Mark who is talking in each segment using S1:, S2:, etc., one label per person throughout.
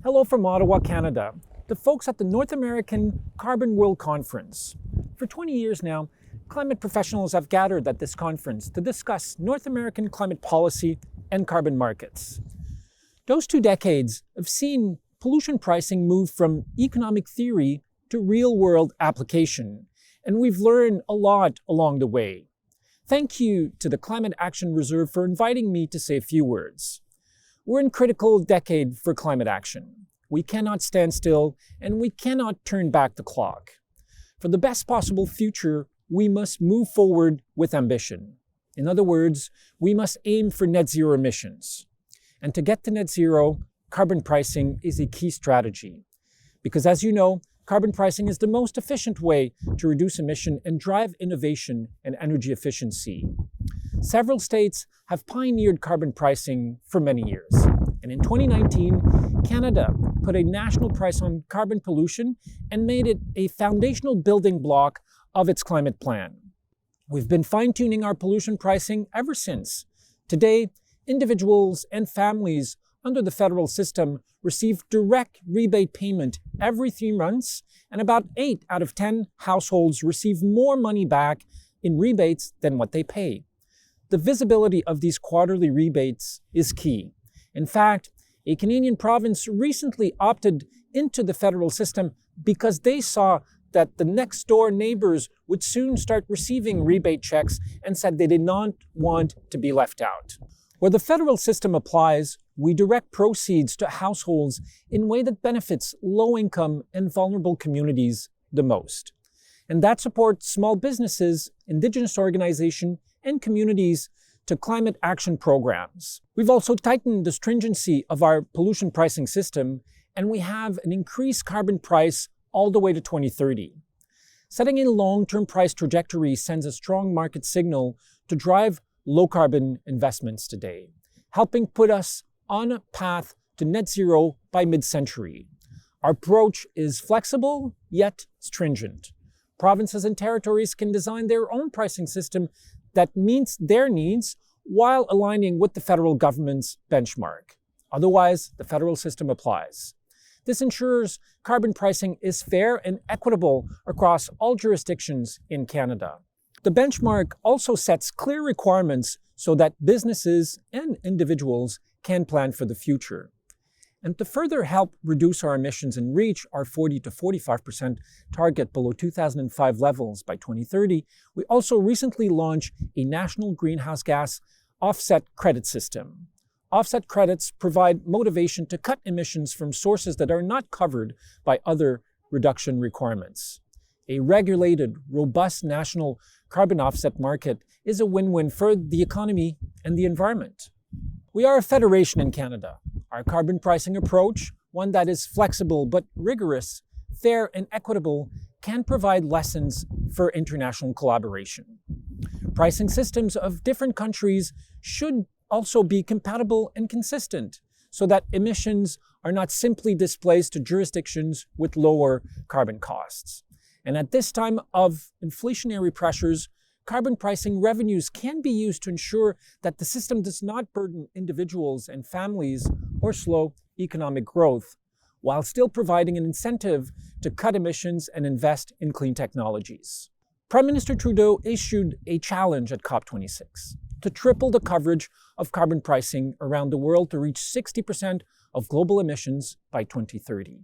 S1: Hello from Ottawa, Canada, the folks at the North American Carbon World Conference. For 20 years now, climate professionals have gathered at this conference to discuss North American climate policy and carbon markets. Those 2 decades have seen pollution pricing move from economic theory to real-world application, and we've learned a lot along the way. Thank you to the Climate Action Reserve for inviting me to say a few words. We're in a critical decade for climate action. We cannot stand still, and we cannot turn back the clock. For the best possible future, we must move forward with ambition. In other words, we must aim for net zero emissions. And to get to net zero, carbon pricing is a key strategy. Because as you know, carbon pricing is the most efficient way to reduce emission and drive innovation and energy efficiency. Several states have pioneered carbon pricing for many years. And in 2019, Canada put a national price on carbon pollution and made it a foundational building block of its climate plan. We've been fine-tuning our pollution pricing ever since. Today, individuals and families under the federal system receive direct rebate payment every 3 months, and about 8 out of 10 households receive more money back in rebates than what they pay. The visibility of these quarterly rebates is key. In fact, a Canadian province recently opted into the federal system because they saw that the next-door neighbors would soon start receiving rebate checks and said they did not want to be left out. Where the federal system applies, we direct proceeds to households in a way that benefits low-income and vulnerable communities the most. And that supports small businesses, Indigenous organizations, and communities to climate action programs. We've also tightened the stringency of our pollution pricing system, and we have an increased carbon price all the way to 2030. Setting a long-term price trajectory sends a strong market signal to drive low-carbon investments today, helping put us on a path to net zero by mid-century. Our approach is flexible, yet stringent. Provinces and territories can design their own pricing system that meets their needs while aligning with the federal government's benchmark. Otherwise, the federal system applies. This ensures carbon pricing is fair and equitable across all jurisdictions in Canada. The benchmark also sets clear requirements so that businesses and individuals can plan for the future. And to further help reduce our emissions and reach our 40 to 45% target below 2005 levels by 2030, we also recently launched a national greenhouse gas offset credit system. Offset credits provide motivation to cut emissions from sources that are not covered by other reduction requirements. A regulated, robust national carbon offset market is a win-win for the economy and the environment. We are a federation in Canada. Our carbon pricing approach, one that is flexible but rigorous, fair and equitable, can provide lessons for international collaboration. Pricing systems of different countries should also be compatible and consistent so that emissions are not simply displaced to jurisdictions with lower carbon costs. And at this time of inflationary pressures, carbon pricing revenues can be used to ensure that the system does not burden individuals and families or slow economic growth, while still providing an incentive to cut emissions and invest in clean technologies. Prime Minister Trudeau issued a challenge at COP26 to triple the coverage of carbon pricing around the world to reach 60% of global emissions by 2030.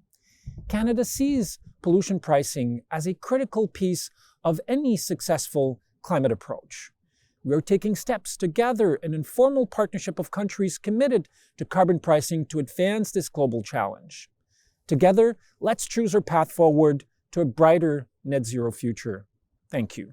S1: Canada sees pollution pricing as a critical piece of any successful climate approach. We are taking steps to gather an informal partnership of countries committed to carbon pricing to advance this global challenge. Together, let's choose our path forward to a brighter net zero future. Thank you.